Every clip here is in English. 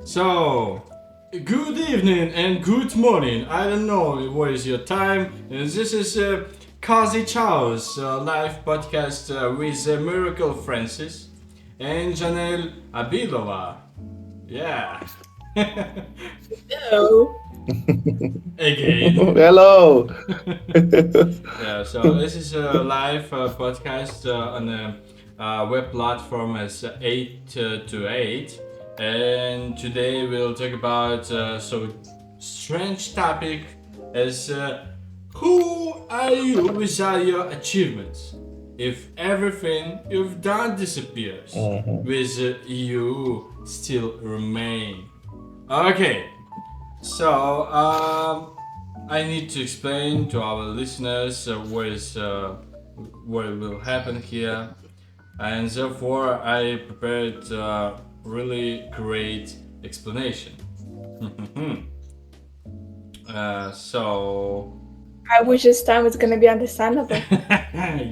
So, good evening and good morning. I don't know what is your time. This is Kazi Chow's live podcast with Miracle Francis and Janel Abilova. Yeah. Hello. Again. Hello. Yeah, so this is a live podcast on a web platform as 8 to 8. And today we'll talk about so strange topic as who are you without your achievements? If everything you've done disappears, with you still remain. Okay, so I need to explain to our listeners what will happen here, and therefore I prepared a really great explanation. So I wish this time it's gonna be understandable.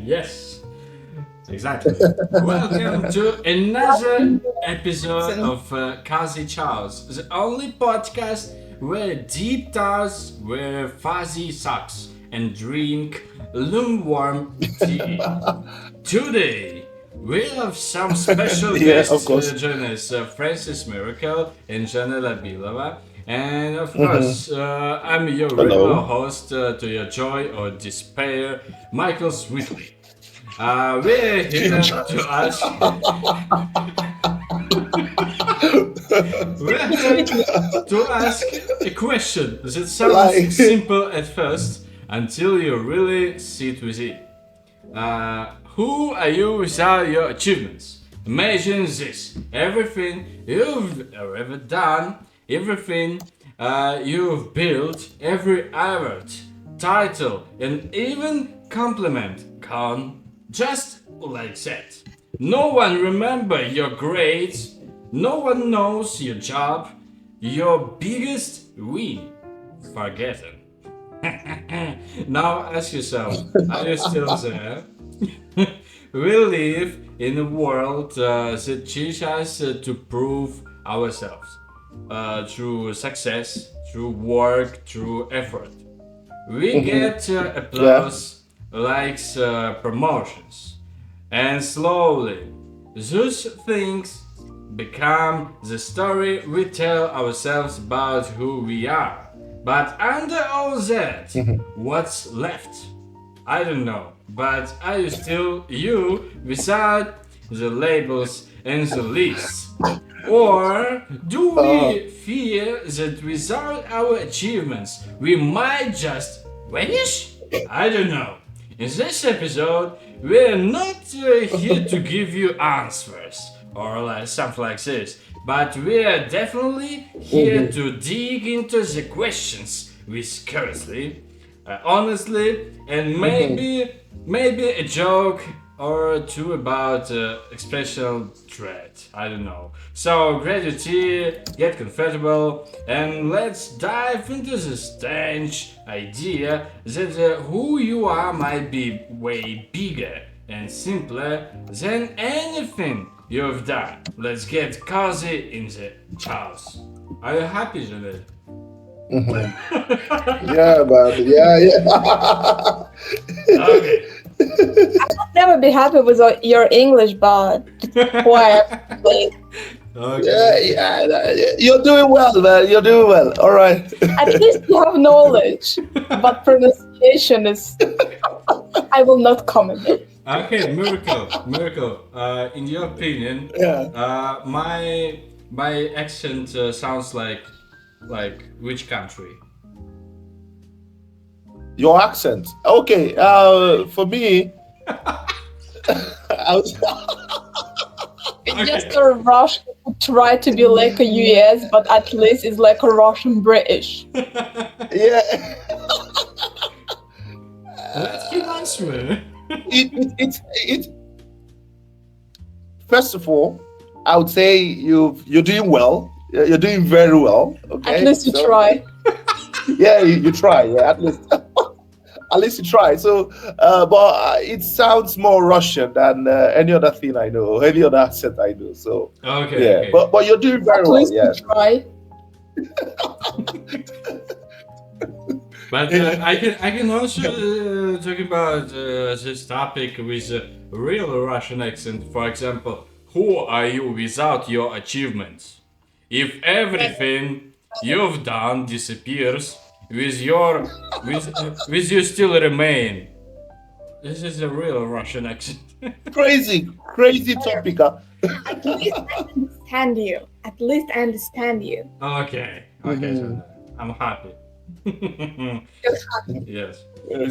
yes, exactly. Welcome to another episode of Kazi Charles, the only podcast where deep thoughts wear fuzzy socks and drink lukewarm tea. Today, we have some special Yeah, guests of course. join us, Francis Miracle and Janel Abilova. And of course, I'm your regular Hello. host to your joy or despair, Michael Swetly. We're here to ask. We're here to ask a question that sounds Like- simple at first until you really sit with it. Who are you without your achievements? Imagine this: everything you've ever done, everything you've built, every award, title, and even compliment gone just like that. No one remember your grades. No one knows your job. Your biggest win forgotten. Now ask yourself: are you still there? We live in a world that teaches us to prove ourselves through success, through work, through effort. We get applause, likes, promotions, and slowly those things become the story we tell ourselves about who we are. But under all that, what's left? I don't know, but are you still you without the labels and the lists? Or do we fear that without our achievements we might just vanish? I don't know. In this episode, we're not here to give you answers or like something like this, but we're definitely here to dig into the questions with curiosity, honestly, and maybe a joke or two about expressional threat. I don't know. So grab your tea, get comfortable, and let's dive into the strange idea that who you are might be way bigger and simpler than anything you've done. Let's get cozy in the house. Are you happy, Janelle? Yeah, man. Yeah. Okay. I'll never be happy with your English, but why? Okay. Yeah. You're doing well, man. You're doing well. All right. At least you have knowledge, but pronunciation is. I will not comment it. Okay, miracle. In your opinion, Yeah. my accent sounds like which country? Your accent. Okay. For me, I was, It's just a Russian who try to be like a US, but at least it's like a Russian British. yeah. Let's be nice, man. It. First of all, I would say you're doing well. You're doing very well. Okay. At least you So- try. Yeah, you try. Yeah, at least. At least you try. So, but it sounds more Russian than any other thing I know, any other accent I know. So, Okay, yeah. okay. But you're doing very At well. least you Yes. try. But I can also talk about this topic with a real Russian accent. For example, who are you without your achievements? If everything you've done disappears, with you still remain. This is a real Russian accent. Crazy topic. Huh? At least I understand you. At least I understand you. Okay, Mhm. so I'm happy. Just happy. Yes.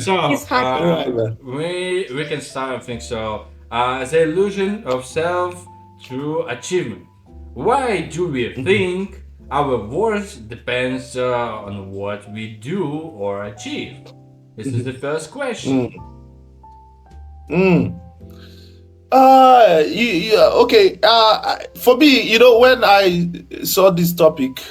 So He's happy. Right, man. we can start. I think so. The illusion of self through achievement. Why do we think our worth depends on what we do or achieve? This is the first question. Mm. Okay. For me, when I saw this topic,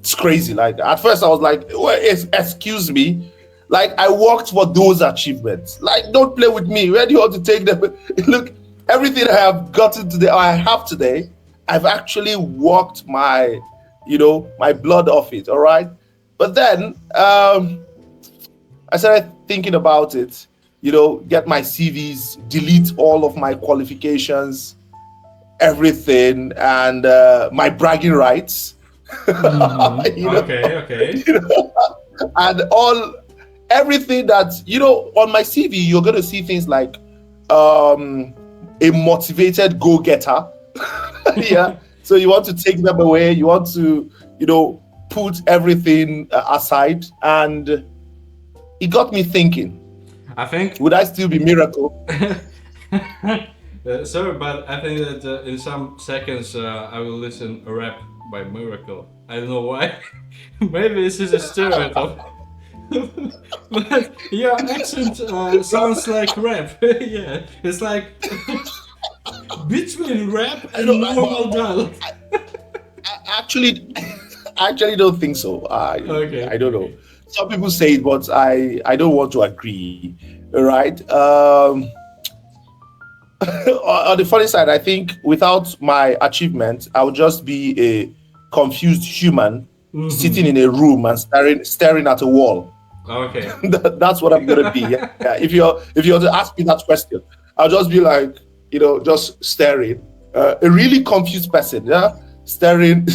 it's crazy. Like at first, I was like, well, excuse me. Like I worked for those achievements. Like, don't play with me. Where do you want to take them? Look, everything I have gotten today, or I have today, I've actually worked my blood off it. All right. But then, I started thinking about it. Get my CVs, delete all of my qualifications, everything, and my bragging rights. Okay. And everything that on my CV, you're gonna see things like a motivated go-getter. Yeah. So you want to take them away. You want to put everything aside, and it got me thinking. I think. Would I still be Miracle? Sorry, but I think that in some seconds I will listen a rap by Miracle. I don't know why. Maybe this is a stereotype. But your accent sounds like rap. Yeah, it's like between rap and normal dialogue. I actually don't think so. Okay. I don't know. Some people say it, but I don't want to agree. Right? On the funny side, I think without my achievement, I would just be a confused human sitting in a room and staring at a wall. Okay. That's what I'm gonna be. Yeah. If you're to ask me that question, I'll just be like, just staring. A really confused person, yeah, staring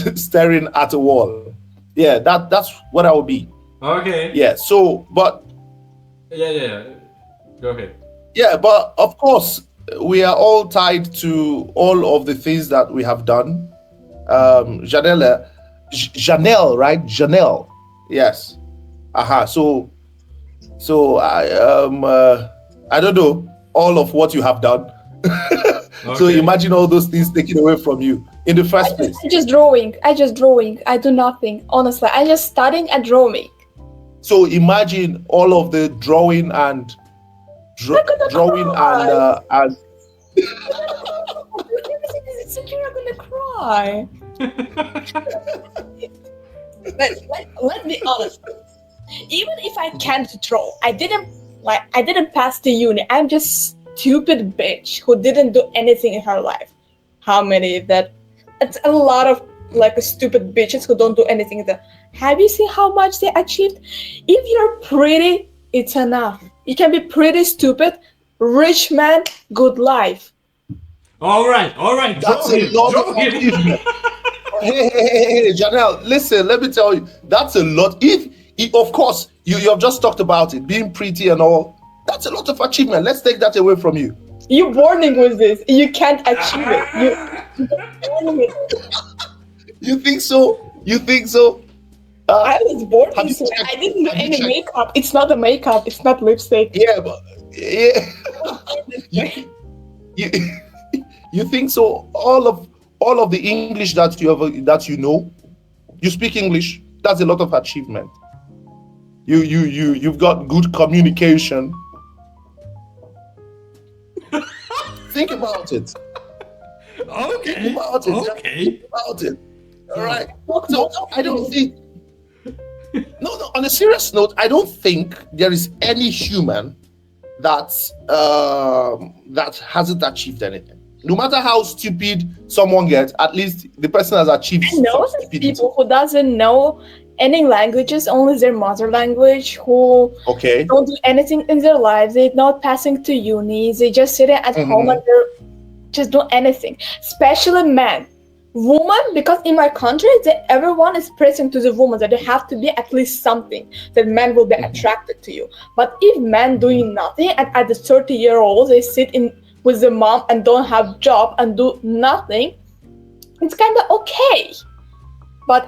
at a wall. Yeah, that's what I will be. Okay. Yeah. So, but Yeah. Go ahead. yeah, but of course, we are all tied to all of the things that we have done. Janel, right? Janel. Yes. So I don't know all of what you have done. So Okay. imagine all those things taken away from you in the first place. I just drawing. I do nothing. Honestly, I just studying and drawing. So imagine all of the drawing and I'm gonna cry. and It's okay, I'm gonna cry. Let me honest. Even if I can't draw, I didn't pass the uni. I'm just stupid bitch who didn't do anything in her life. How many is that? It's a lot of stupid bitches who don't do anything. Have you seen how much they achieved? If you're pretty, it's enough. You can be pretty stupid, rich man, good life. All right. that's a lot of achievement. Hey, Janelle, listen, let me tell you, that's a lot. If of course, you have just talked about it, being pretty and all, that's a lot of achievement. Let's take that away from you. You're born with this. You can't achieve it. You're born with it. You think so? I was born Have you this way. checked- I didn't do have you any checked- makeup. It's not a makeup. It's not lipstick. Yeah, but yeah. you, you think so? All of the English that you know, you speak English. That's a lot of achievement. You've got good communication. Think about it. Okay. Think about it. Just Okay. think about it. All right. So I don't think. No. On a serious note, I don't think there is any human that that hasn't achieved anything. No matter how stupid someone gets, at least the person has achieved I know some some stupidity. people who doesn't know any languages, only their mother language, who Okay. don't do anything in their lives. They're not passing to uni. They just sitting at home and they're just do anything. Especially men. Women, because in my country, everyone is pressing to the woman that they have to be at least something that men will be attracted to you. But if men doing nothing and at the 30-year-old they sit in with the mom and don't have job and do nothing, it's kind of okay. But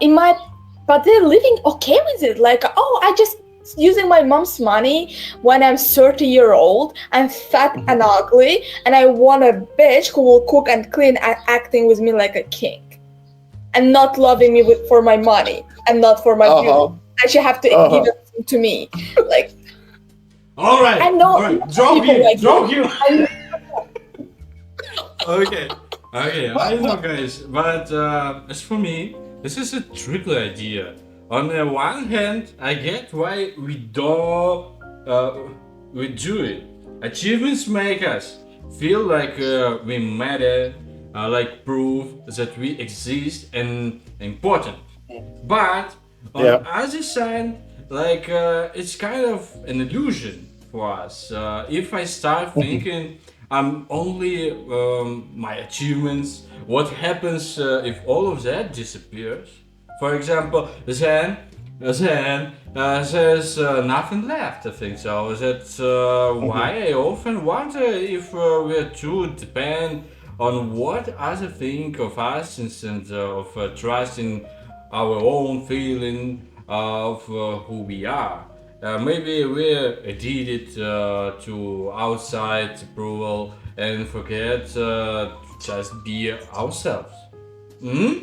they're living okay with it. Like, oh, I just using my mom's money when I'm 30-year-old, I'm fat and ugly, and I want a bitch who will cook and clean and acting with me like a king, and not loving me for my money and not for my beauty. And she have to give it to me. Like, All right. I know. All right. Drop people you. like Drop you. you. Okay. Okay. I know, guys. But as for me, this is a tricky idea. On the one hand, I get why we do it. Achievements make us feel like we matter, like proof that we exist and important. But on the other side, like it's kind of an illusion for us. If I start thinking I'm only my achievements, what happens if all of that disappears? For example, then there's nothing left. I think so. That's why I often wonder if we're too depend on what others think of us instead of trusting our own feeling of who we are. Maybe we're addicted to outside approval and forget to just be ourselves. Hmm?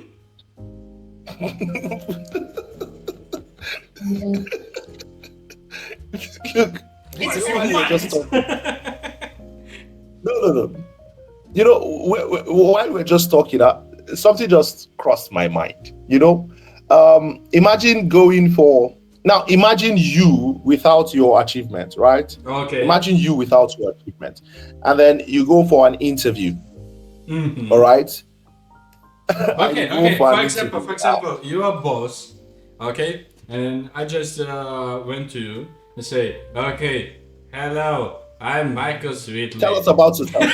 Look, it's funny you're just talking. No. You know, while we're just talking, something just crossed my mind. You know, imagine going for now. Imagine you without your achievement, right? Okay. Imagine you without your achievement, and then you go for an interview. Mm-hmm. All right. Okay. For example, you are boss. Okay, and I just went to you and say, okay, hello, I'm Michael Swetly. Tell us about yourself.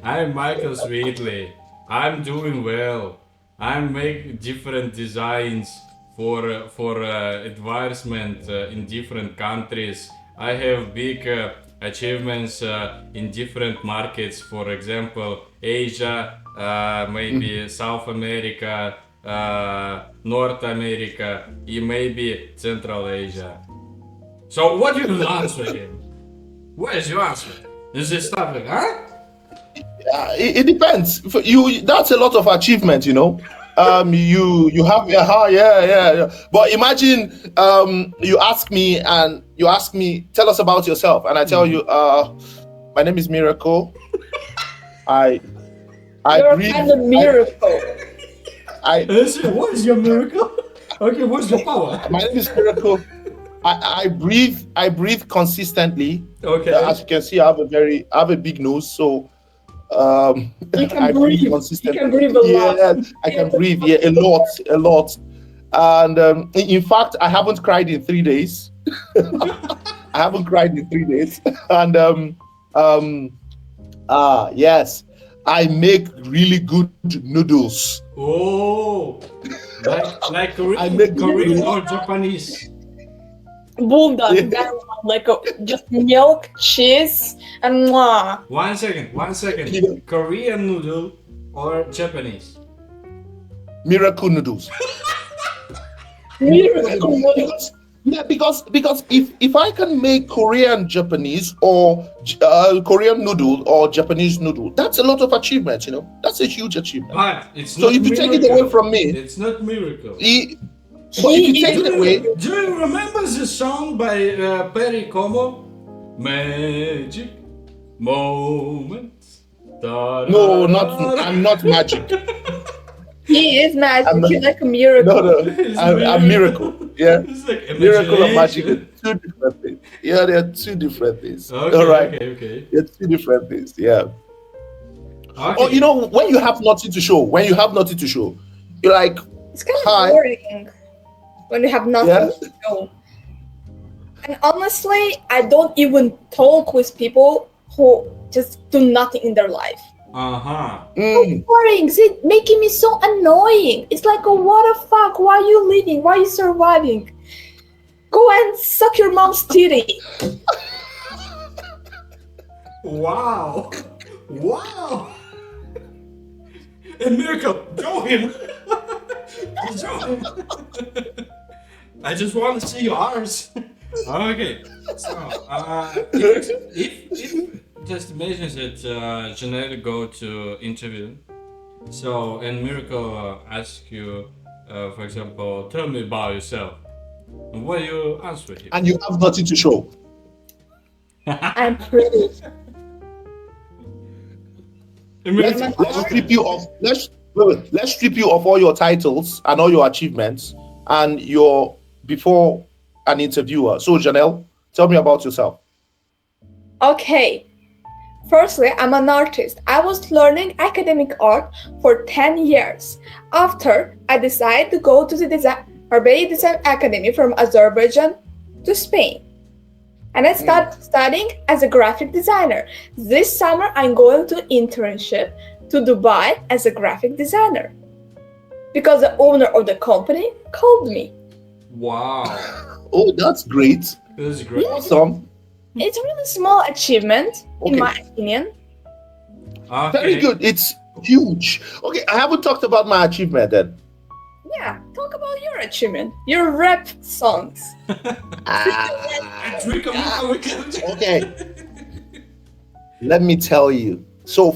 I'm Michael Swetly. I'm doing well. I make different designs for advancement in different countries. I have big achievements in different markets. For example, Asia, maybe South America, North America, and maybe Central Asia. So what you will answer him? Where's your answer? Is this topic, huh? It depends. For you, that's a lot of achievement, you know. You have yeah. But imagine you ask me, tell us about yourself, and I tell you, my name is Miracle. I You're breathe. kind of miracle. What is your miracle? Okay, what's your power? My name is Miracle. I breathe consistently. Okay. As you can see, I have a big nose, so You can I breathe. breathe consistently. You can breathe a lot. Yeah, I can breathe. Yeah, a lot. And in fact, I haven't cried in 3 days. I haven't cried in 3 days. And yes, I make really good noodles. Oh, like I make Korean or Japanese. Bulldog, that one, like just milk, cheese, and mwah. One second. Yeah. Korean noodle or Japanese? Miracle noodles. Miracle noodle. Because if I can make Korean Japanese or Korean noodle or Japanese noodle, that's a lot of achievement, you know. That's a huge achievement. But it's So not if you miracle. take it away from me, It's not miracle. but if you take it away, Do you remember the song by Perry Como? Magic moments. no, I'm not magic. He is magic. I'm not- He's like a miracle. No, I'm miracle. Yeah. It's like Miracle and magic are imagination. two different things. Yeah, they're two different things. Okay, All right. okay. They're two different things. Yeah. Or Okay. when you have nothing to show, you're like, It's kind of hi. boring when you have nothing Yeah. to show. And honestly, I don't even talk with people who just do nothing in their life. Uh-huh. Mm. Boring. It's making me so annoying. It's like, oh, what the fuck? Why are you living? Why are you surviving? Go and suck your mom's titty. Wow. Wow. A miracle. Join. Join. I just want to see your arms. Okay. So, if just imagine that Janelle go to interview. So, and Miracle ask you, for example, tell me about yourself. What do you answer him? And you have nothing to show. I'm pretty. Let's strip you of let's strip you of all your titles and all your achievements and your before an interviewer. So Janelle, tell me about yourself. Okay. Firstly, I'm an artist. I was learning academic art for 10 years. After, I decided to go to the Arbeid Design Academy from Azerbaijan to Spain. And I started studying as a graphic designer. This summer, I'm going to internship to Dubai as a graphic designer. Because the owner of the company called me. Wow. Oh, that's great. This is great. Awesome. It's a really small achievement, in Okay. my opinion. Okay. Very good. It's huge. Okay, I haven't talked about my achievement then. Yeah, talk about your achievement. Your rap songs. Okay. Let me tell you. So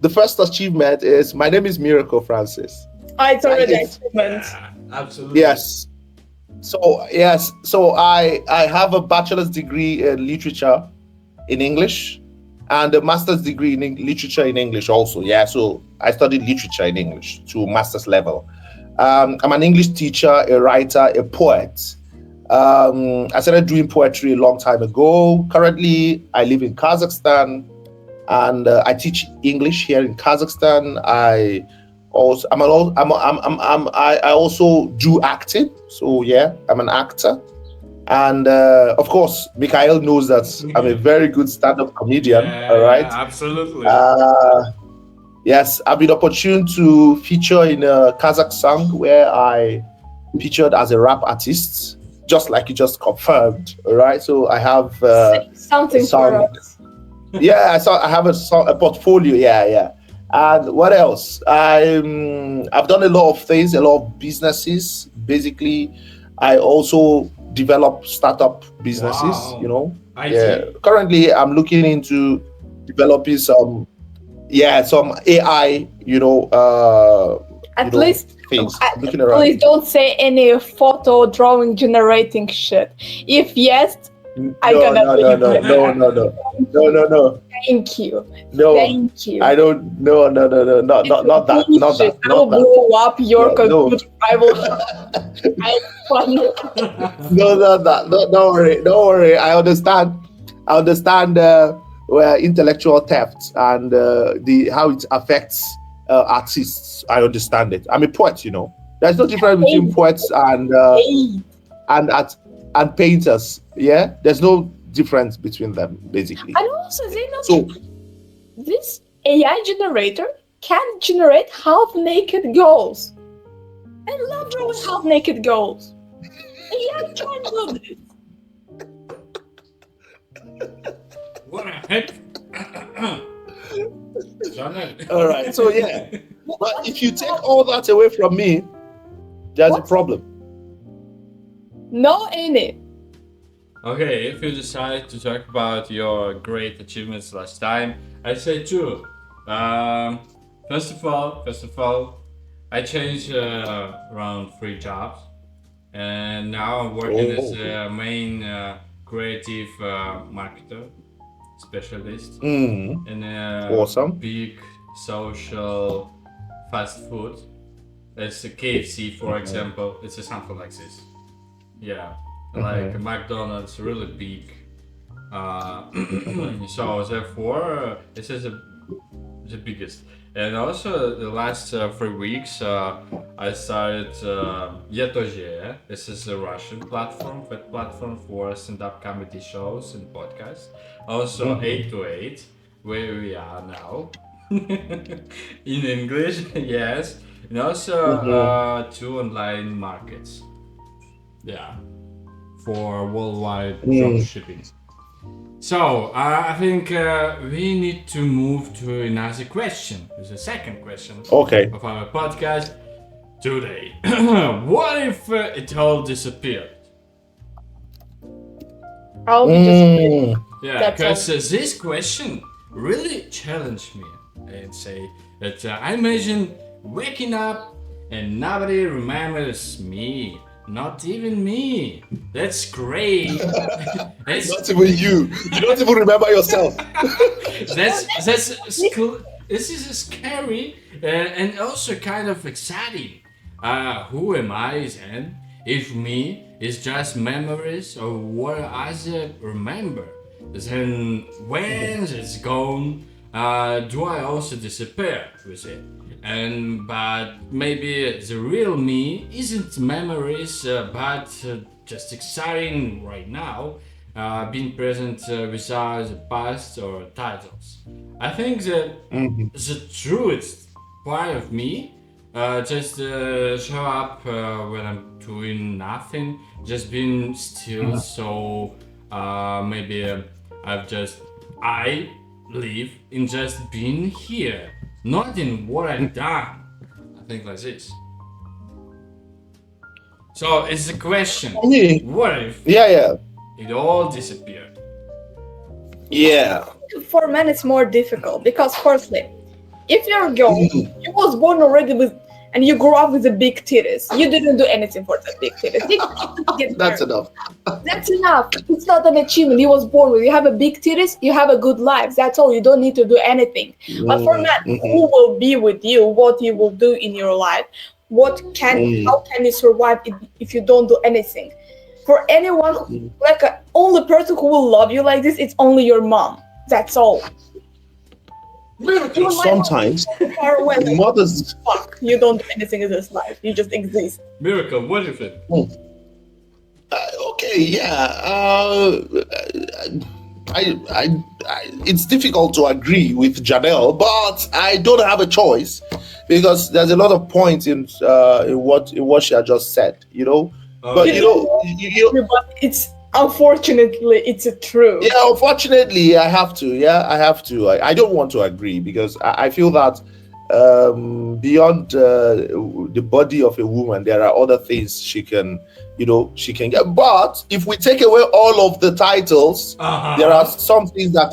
the first achievement is my name is Miracle Francis. Oh, it's already an Yes. achievement. Yeah, absolutely. Yes. So I have a bachelor's degree in literature in English and a master's degree in literature in English also. Yeah, so I studied literature in English to master's level. I'm an English teacher, a writer, a poet. I started doing poetry a long time ago. Currently, I live in Kazakhstan, and I teach English here in Kazakhstan. I also do acting. So yeah, I'm an actor, and of course, Mikhail knows that I'm a very good stand-up comedian. All right. Absolutely. Yes, I've been opportune to feature in a Kazakh song where I featured as a rap artist, just like you just confirmed. All right, so I have Say something for song. us. Yeah, I have a portfolio. Yeah. And what else? I've done a lot of things, a lot of businesses. Basically, I also develop startup businesses. Wow. You know, I yeah. see. Currently, I'm looking into developing some AI. At least, things. I'm looking around. please don't say any photo drawing generating shit. If yes, I No, gonna no, leave no, it. no. Thank you. No, Thank you. I don't. No, not that. Not that. I will Not that. blow up your No. computer. I will. I fun you. No, not that. No, don't worry. I understand. Where intellectual theft and how it affects artists. I understand it. I'm a poet. There's no difference between poets and Hey, and painters. Yeah, there's no difference between them basically. and also, they know So this AI generator can generate half naked girls. I love drawing half naked girls. AI can do this. What a heck. Janel. all right. So yeah, but if you take all that away from me, there's a What? problem. No, in it. Okay, if you decide to talk about your great achievements last time, I say two. First of all, I changed around 3 jobs, and now I'm working as a main creative marketer specialist in a Awesome. big social fast food. It's a KFC, for example. It's a something like this. Yeah, like McDonald's really big. So therefore, this is the biggest. And also the last 3 weeks, I started Yetoje. This is a Russian platform, web platform for stand-up comedy shows and podcasts. Also 8 to 8, where we are now, in English, yes. And also two online markets. Yeah, for worldwide drop shipping. So, I think we need to move to another question. The second question Okay. of our podcast today. What if it all disappeared? I'll be just Yeah, That's because all. this question really challenged me and say that I imagine waking up and nobody remembers me, not even me. That's great. That's Not even you. You don't even remember yourself. this is scary and also kind of exciting. Who am I then? If me is just memories of what others remember, then when it's gone, do I also disappear with it? And but maybe the real me isn't memories, but just exciting right now, being present without the past or titles. I think that the truest part of me just show up when I'm doing nothing, just being still. So maybe I live in just being here, not in what I've done. I think like this. So it's a question. Me. What if Yeah. it all disappeared? Yeah. For men, it's more difficult because, firstly, if you're a girl, you was born already with, and you grew up with the big titties. You didn't do anything for the big titties. You get That's married. enough. That's enough. It's not an achievement. You was born with. You have a big titties. You have a good life. That's all. You don't need to do anything. But for men, who will be with you? What you will do in your life? How can you survive if you don't do anything? For anyone, like only person who will love you like this, it's only your mom. That's all. You Sometimes far away. Like, mothers. fuck, you don't do anything in this life. You just exist. Miracle, what do you think? Okay, yeah. It's difficult to agree with Janelle, but I don't have a choice because there's a lot of points in what she had just said. You know, but But it's unfortunately it's a truth. yeah, unfortunately, I have to. Yeah, I have to. I don't want to agree because I feel that beyond the body of a woman, there are other things she can get. But if we take away all of the titles, there are some things that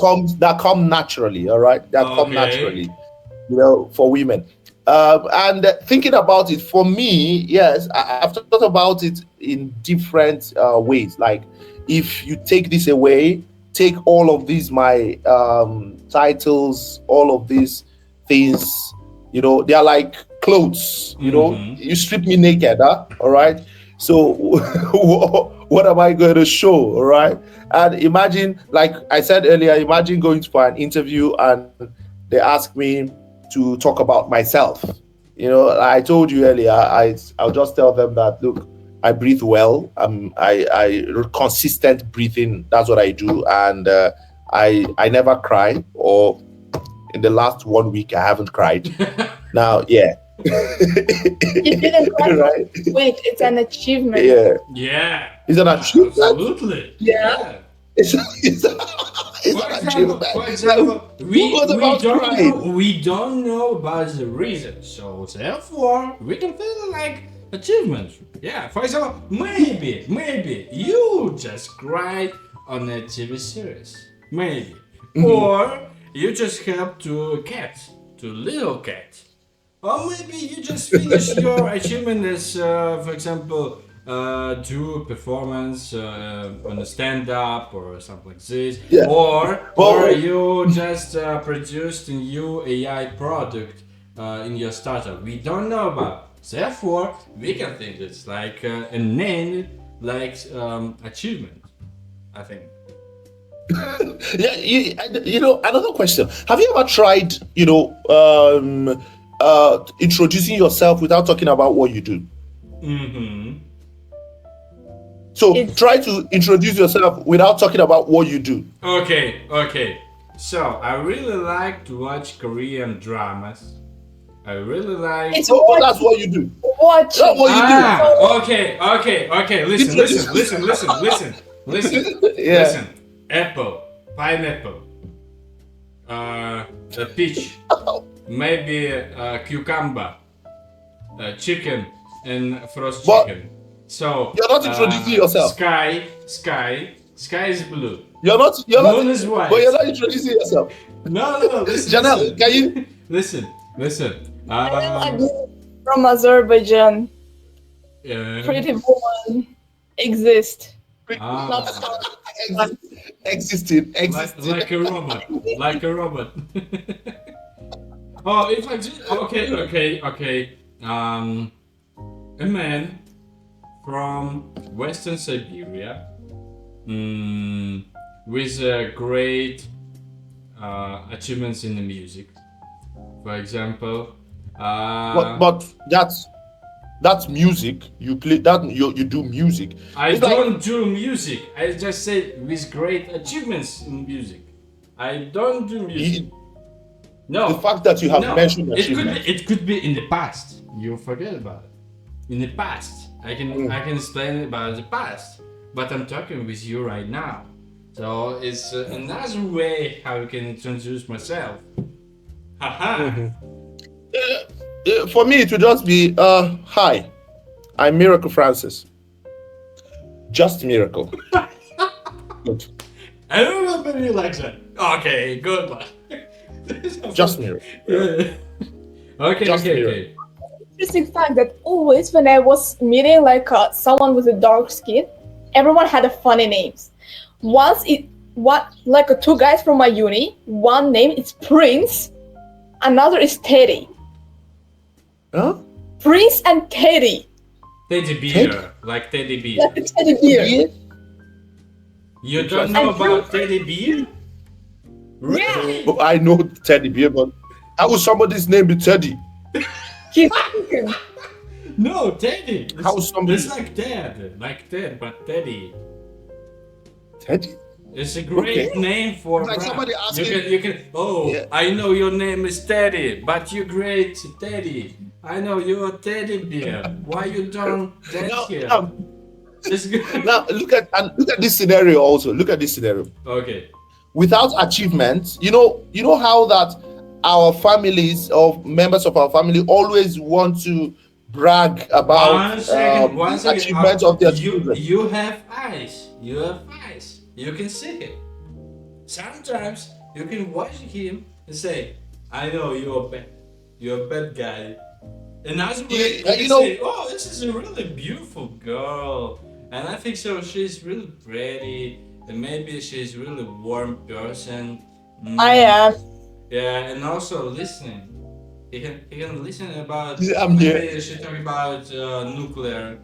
come naturally. All right, that come naturally, for women. And thinking about it, for me, yes, I've thought about it in different ways. Like, if you take this away, take all of these my titles, all of these things, they are like clothes. You strip me naked, huh? All right. So what am I going to show? All right. And imagine, like I said earlier, imagine going for an interview and they ask me to talk about myself. I told you earlier, I'll just tell them that, look, I breathe well. I consistent breathing. That's what I do. And I never cry, or in the last 1 week, I haven't cried. Now, yeah. You didn't cry. Right. Wait, it's an achievement. Yeah. Is that achievement? Absolutely. Yeah. It's an achievement. For example, Crying? we don't know about the reason, so therefore we can feel like achievement. Yeah. For example, maybe you just cried on a TV series, maybe, or you just helped to little cat. Or maybe you just finished your achievement as, for example, do a performance on a stand-up or something like this, Yeah. or you just produced a new AI product in your startup. We don't know about. Therefore, we can think it's like an end like achievement. I think. Yeah, you know, another question. Have you ever tried, introducing yourself without talking about what you do? Mm-hmm. So It's try to introduce yourself without talking about what you do. Okay. So I really like to watch Korean dramas. I really like. it's Oh, that's what you do. watching. That's what you do. Okay. Listen. Yeah. Apple, pineapple, a peach, maybe cucumber, chicken, and frost But chicken. So you're not introducing yourself. Sky is blue. You're not, Moon is white. but you're not introducing yourself. No. Listen. Janelle, can you? Listen. Janel Abilova from Azerbaijan. Uh, Pretty woman exist. Not ah, Existing. like a robot. Like a robot. Oh, if I just okay. A man from Western Siberia, with great achievements in the music. For example, But that's music. You play that. You do music. I It's like don't do music. I just said with great achievements in music. I don't do music. No. the fact that you have No, mentioned it could achievement. be. It could be in the past. You forget about it. In the past, I can explain about the past, but I'm talking with you right now. So it's another way how I can introduce myself. Haha. For me, it would just be, hi, I'm Miracle Francis. Just Miracle. Good. I don't remember you like that. Okay, good one. Just Miracle. Just Okay. interesting fact that always when I was meeting like someone with a dark skin, everyone had a funny names. Two guys from my uni. One name is Prince, another is Teddy. Huh? Prince and Teddy. Teddy bear, Teddy? like teddy bear. Like a teddy bear. Yeah. You don't know about teddy bear? Really? Oh, I know Teddy Bear, but how would somebody's name be Teddy? He's African. No, Teddy. How somebody- It's like Ted, but Teddy. Teddy? It's a great Okay. name for Like rap. somebody asking- You can. Oh, Yeah. I know your name is Teddy, but you're great, Teddy. I know you're a teddy bear. Why you don't dance Now, here? now, It's good. now look at this scenario also. Look at this scenario. Okay. Without achievements, you know how that our families or members of our family always want to brag about One second. achievements of their you, children. you have eyes. You have eyes. You can see him. Sometimes you can watch him and say, I know you're bad. You're a bad guy. And that's when Yeah, you can you know- say, oh, this is a really beautiful girl. And I think so. She's really pretty. And maybe she's really warm person. I am. Yeah, and also listening. He can listen about. Yeah, I'm here. Maybe she talk about nuclear.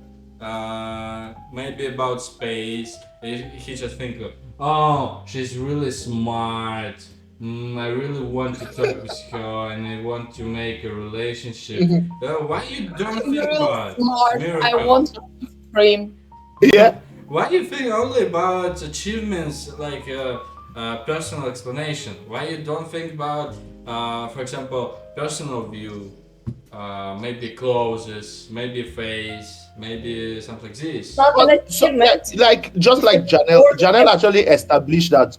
Maybe about space. He just think, oh, she's really smart. I really want to talk with her, and I want to make a relationship. Why you don't think You're about smart. I miracle? want to dream. Yeah. Why you think only about achievements like personal explanation? Why you don't think about, for example, personal view, maybe clothes, maybe face, maybe something like this? Not an achievement. Just like Janelle actually established that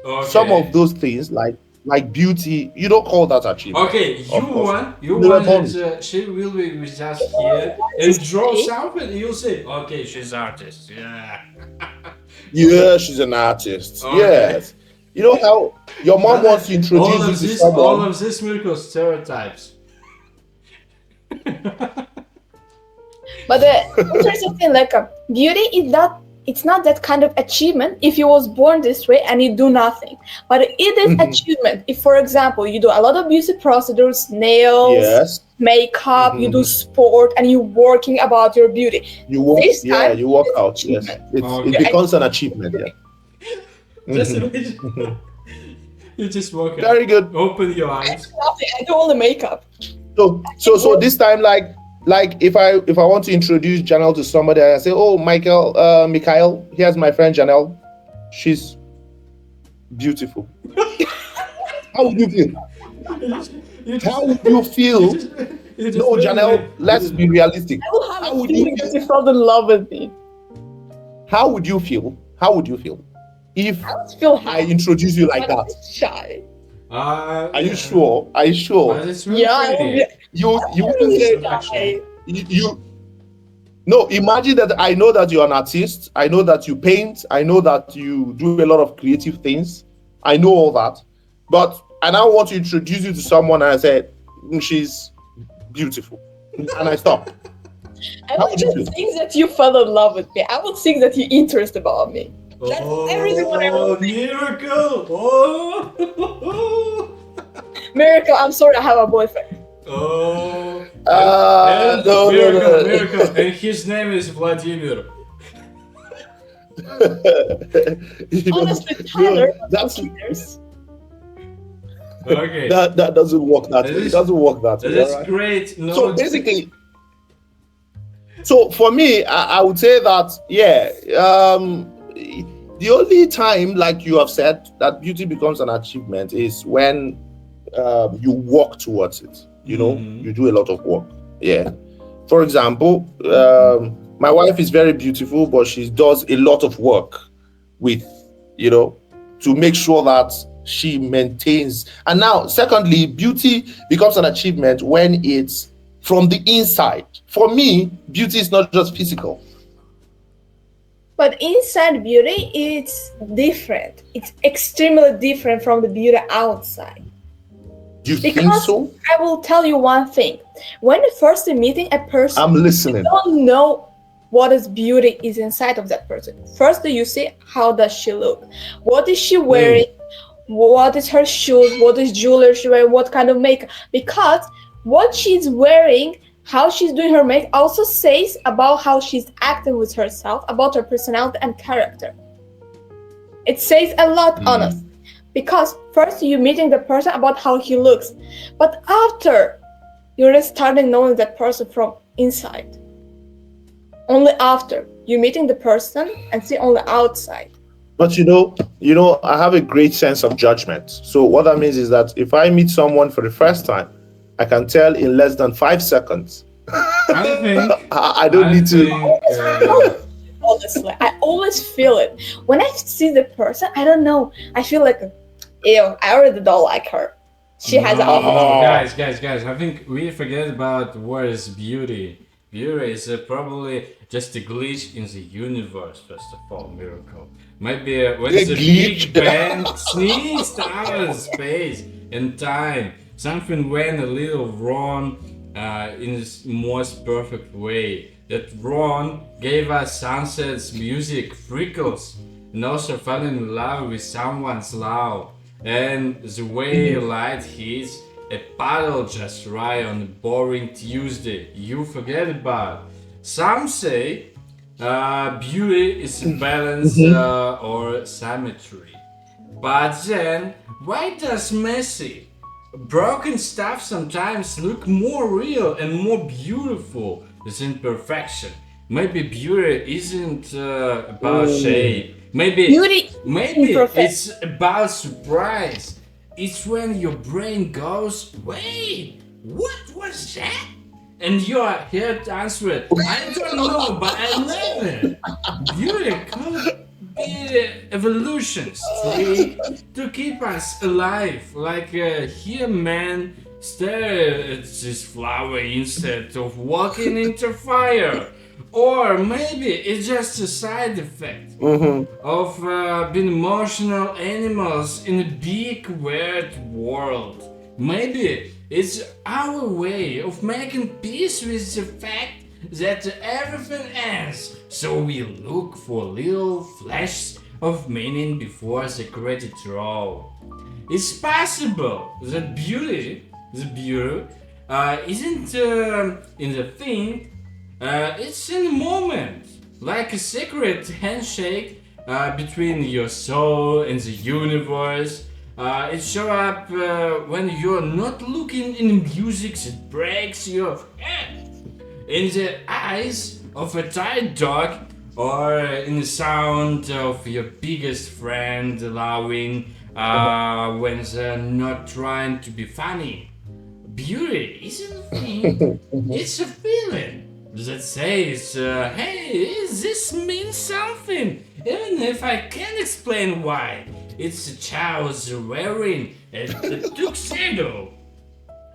Okay. some of those things like beauty, you don't call that achievement. Okay, Of course. you Never want mind. that she will be with us here and draw something, and you'll say, okay, she's artist, yeah. Yeah, she's an artist. Okay. Yes. You know how your mom wants to introduce all you of to this, all someone. of this miracle stereotypes. But the interesting thing, like beauty is it's not that kind of achievement if you was born this way and you do nothing. But it is achievement if, for example, you do a lot of beauty procedures, nails, Yes. makeup, you do sport, and you're working about your beauty. You work. This Yeah, time, you work it's out. Yes, achievement. it becomes an achievement. Yeah. Just imagine. You just walk out, Very good. open your eyes. Nothing. I do all the makeup. So this time, like if I want to introduce Janel to somebody, I say, oh, Mikhail, here's my friend Janel. She's beautiful. How would you feel? How would you feel? No, Janel, let's be realistic. I will have How a would you feeling feel? that you fell in love with me. How would you feel? How would you feel if I would feel I happy. introduce you like but that? Shy. Are you sure? Are you sure? But it's really Yeah, I will pretty. be You wouldn't say shy. you no, imagine that I know that you're an artist, I know that you paint, I know that you do a lot of creative things, I know all that, but I now want to introduce you to someone and I said she's beautiful, and I stop. I How would would you just feel? think that you fell in love with me. I would think that you're interested about me. That's everything what I will think. Miracle! Oh! Miracle, I'm sorry I have a boyfriend. Oh! No, no, Miracle, no. Miracle, and his name is Vladimir. Honestly, Tyler, that's who cares? Okay, that doesn't work that That way. It is- doesn't work that way. that's alright? great. No, So basically, so for me, I would say that the only time, like you have said, that beauty becomes an achievement is when you work towards it. You know, Mhm. you do a lot of work. Yeah. For example, my wife is very beautiful, but she does a lot of work with, to make sure that she maintains. And now, secondly, beauty becomes an achievement when it's from the inside. For me, beauty is not just physical. But inside beauty, it's different. It's extremely different from the beauty outside. Do you think Because so? I will tell you one thing. When you're first meeting a person, I'm listening. you don't know what is beauty is inside of that person. First, you see how does she look, what is she wearing, what is her shoes, what is jewelry she wearing, what kind of makeup. Because what she's wearing, how she's doing her makeup, also says about how she's acting with herself, about her personality and character. It says a lot, honestly. Because first you're meeting the person about how he looks, but after you're starting knowing that person from inside. Only after you're meeting the person and see on the outside. But I have a great sense of judgment. So what that means is that if I meet someone for the first time, I can tell in less than 5 seconds. I think. I don't need to. Honestly, I always feel it. When I see the person, I don't know. I feel like, ew, I already don't like her. She has No, Oh. guys. I think we forget about what is beauty. Beauty is probably just a glitch in the universe, first of all, Miracle. Maybe when A the glitch? Big Bang sneezed out of space and time, something went a little wrong in its most perfect way. That wrong gave us sunsets, music, freckles, and also fell in love with someone's love. And the way light hits a puddle just right on a boring Tuesday, you forget about. Some say beauty is balance or symmetry. But then, why does messy, broken stuff sometimes look more real and more beautiful than perfection? Maybe beauty isn't about shape. Maybe Imperfect. it's about surprise. It's when your brain goes, wait, what was that? And you are here to answer it. I don't know, but I love it. Beauty could be evolution's trick to keep us alive. Like here, man, stare at this flower instead of walking into fire. Or maybe it's just a side effect of being emotional animals in a big weird world. Maybe it's our way of making peace with the fact that everything ends, so we look for little flashes of meaning before the credit roll. It's possible that the beauty, isn't in the thing, it's in the moment, like a secret handshake between your soul and the universe. It shows up when you're not looking in music that breaks your head, in the eyes of a tired dog, or in the sound of your biggest friend laughing when they're not trying to be funny. Beauty isn't a thing, it's a feeling that says, hey, this means something, even if I can't explain why. It's a child wearing a tuxedo.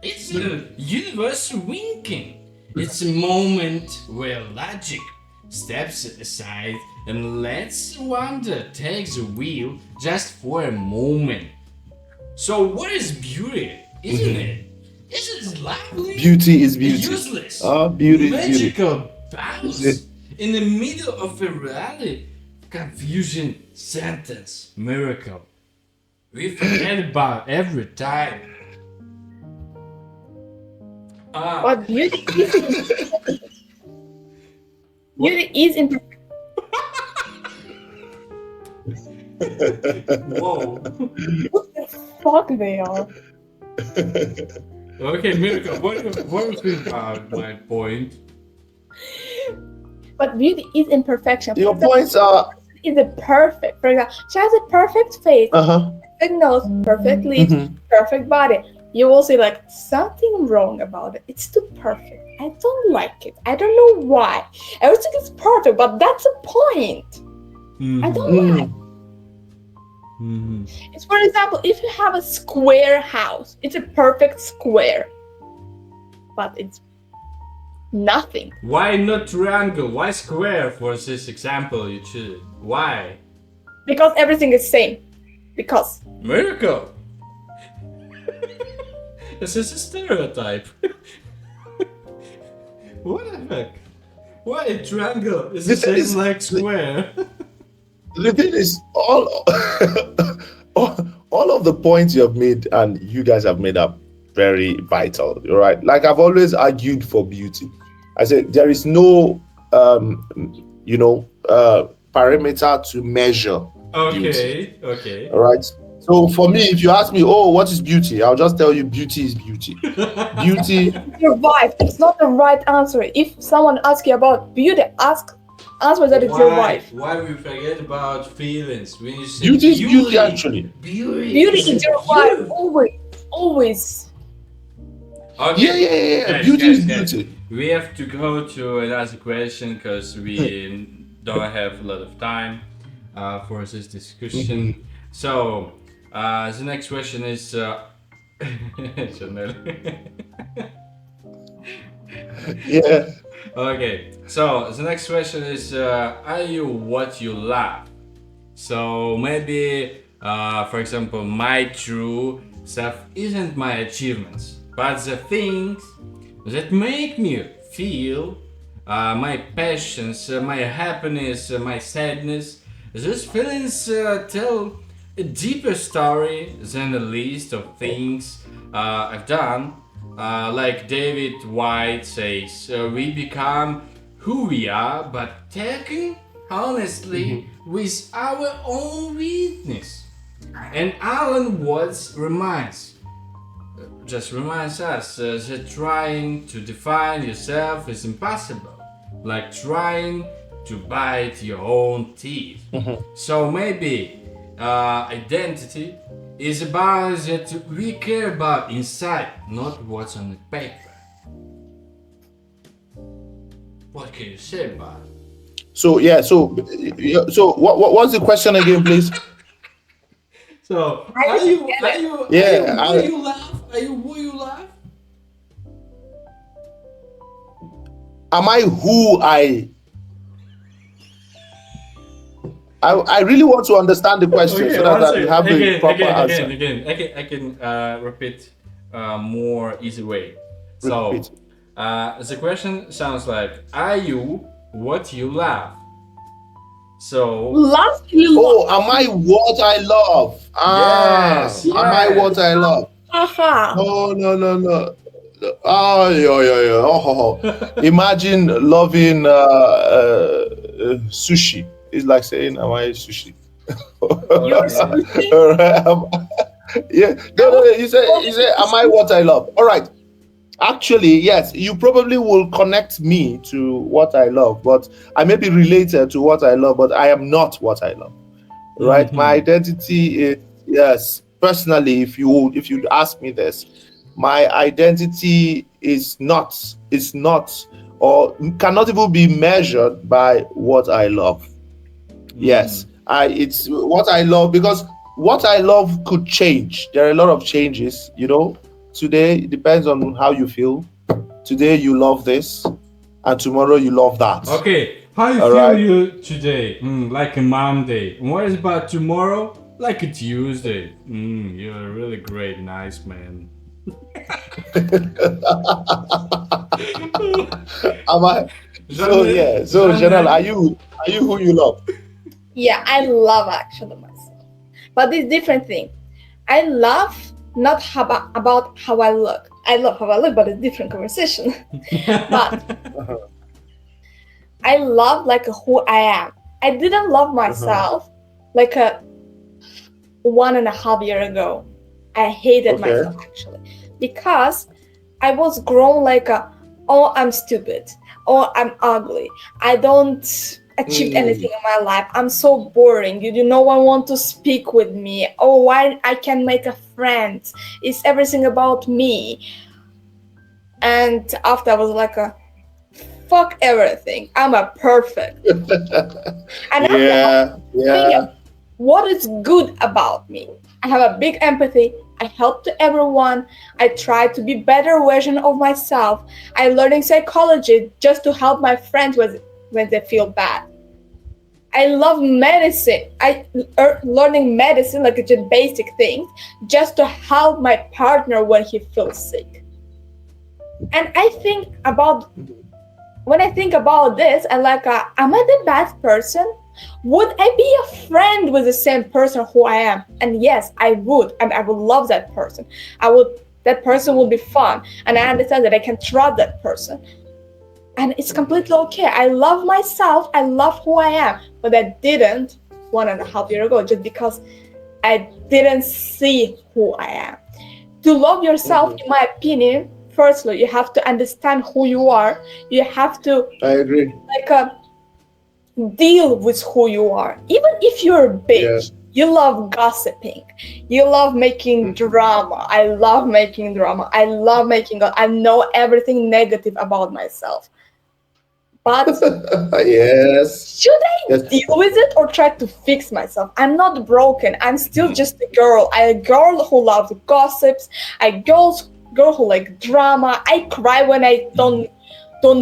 It's the universe winking. It's a moment where logic steps aside and lets wonder take the wheel just for a moment. So what is beauty, isn't it? Isn't it lovely? Beauty is beauty. Useless. Beauty is beauty. Magical bounce in the middle of a reality confusion sentence miracle. We forget about every time. But beauty is beauty is in Whoa. what the fuck they are. Okay, Miracle, what do you think about my point? But beauty is imperfection. Your points are Is a perfect. For example, she has a perfect face, uh-huh. perfect nose, perfect lips, perfect body. You will see like something wrong about it. It's too perfect. I don't like it. I don't know why. Everything is perfect, but that's a point. I don't like. It's for example, if you have a square house, it's a perfect square, but it's nothing. Why not triangle? Why square for this example you choose? Why? Because everything is same. Because Miracle! This is a stereotype. What the heck? Why a triangle is the This same is- like square? The thing is, all of the points you have made and you guys have made are very vital, right? Like I've always argued for beauty. I said there is no, parameter to measure beauty. Okay. All right. So for me, if you ask me, oh, what is beauty? I'll just tell you, beauty is beauty. Beauty. your wife, it's not the right answer. If someone asks you about beauty, answer that it's your wife. Why we forget about feelings when you say Beauty is beauty, actually. Beauty is your wife. Always. Okay. Yeah. Guys, Beauty is guys. beauty. We have to go to another question because we don't have a lot of time for this discussion. So, the next question is Janel. Yeah. Okay, so the next question is are you what you love? So maybe, for example, my true self isn't my achievements, but the things that make me feel, my passions, my happiness, my sadness. Those feelings tell a deeper story than a list of things I've done. Like David White says, we become who we are, but taken honestly with our own weakness. And Alan Watts reminds us that trying to define yourself is impossible, like trying to bite your own teeth. So maybe identity is about that we care about inside, not what's on the paper. What can you say about it? So what's the question again, please? So, I are don't you get it. who you love? Are you who you love? Am I who I really want to understand the question so that I have a proper answer. Again. I can repeat more easy way. So, Repeat. The question sounds like, are you what you love? So, Love you Oh, love. am I what I love? yes, Am I yes. what I love? Haha. No, no, no, no. Oh, yeah, yeah, yeah. Oh, oh, oh. Imagine loving sushi. It's like saying, am I sushi? You're Okay. sushi. Yeah. No, no, no. You say, am I what I love? All right. Actually, yes, you probably will connect me to what I love, but I may be related to what I love, but I am not what I love. Right? My Mhm. identity is, yes, personally, if you ask me this, my identity is not or cannot even be measured by what I love. Yes, Mm. it's what I love, because what I love could change. There are a lot of changes, today it depends on how you feel. Today you love this, and tomorrow you love that. Okay, how you All feel right. you today? Like a Monday. What is about tomorrow? Like a Tuesday. You're a really great, nice man. Am I? So Janel, yeah. So Janelle, are Janel. you who you love? Yeah, I love actually myself. But it's different thing. I love not about how I look. I love how I look, but it's different conversation. But Uh-huh. I love like who I am. I didn't love Uh-huh. myself like a 1.5 year ago. I hated Okay. myself actually because I was grown like a, oh, I'm stupid, oh, I'm ugly, I don't achieve anything Mm. in my life, I'm so boring, no one want to speak with me, oh, why I can make a friend, it's everything about me. And after I was like a, fuck everything, I'm a perfect. And I'm Yeah. thinking Yeah. what is good about me. I have a big empathy. I help to everyone. I try to be better version of myself. I learning psychology just to help my friends when they feel bad. I love medicine. I learning medicine like just basic things just to help my partner when he feels sick. And I think about when I think about this, I like, am I the bad person? Would I be a friend with the same person who I am? And yes, I would. And I would love that person. I would. That person would be fun, and I understand that I can trust that person, and it's completely okay. I love myself. I love who I am, but I didn't 1.5 years ago just because I didn't see who I am. To love yourself, Mhm. in my opinion, firstly, you have to understand who you are. You have to I agree. like deal with who you are. Even if you're a Yeah. bitch, you love gossiping, you love making Mhm. drama. I love making drama. I love making. I know everything negative about myself, but Yes. should I Yes. deal with it or try to fix myself? I'm not broken. I'm still just a girl. I'm a girl who loves gossips. A girl who like drama. I cry when I don't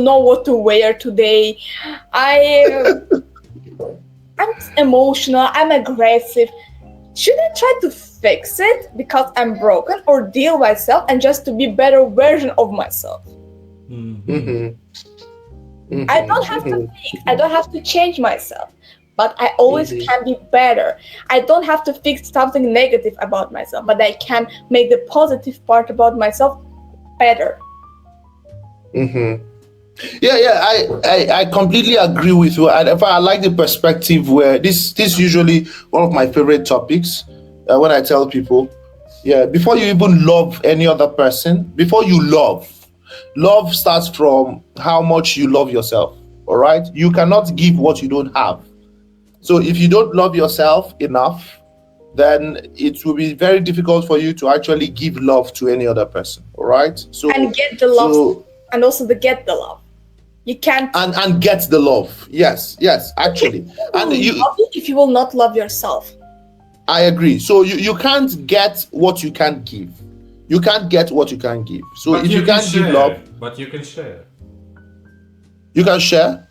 know what to wear today. I I'm emotional. I'm aggressive. Should I try to fix it because I'm broken, or deal myself and just to be better version of myself? Mhm. Mm-hmm. I Mm-hmm. don't have to Mm-hmm. fix. I don't have to change myself, but I always Mm-hmm. can be better. I don't have to fix something negative about myself, but I can make the positive part about myself better. Mm-hmm. Yeah, yeah, I completely agree with you. And in fact, I like the perspective where this usually one of my favorite topics when I tell people, yeah, before you even love any other person, before you love starts from how much you love yourself. All right, you cannot give what you don't have. So if you don't love yourself enough, then it will be very difficult for you to actually give love to any other person. All right, And so get the love, so and also the get the love. You can't and get the love. Yes, yes, actually. And love it if you will not love yourself. I agree. So you can't get what you can't give. You can't get what you can't give. So But if you you can can't give love, share. But you can share. you can share.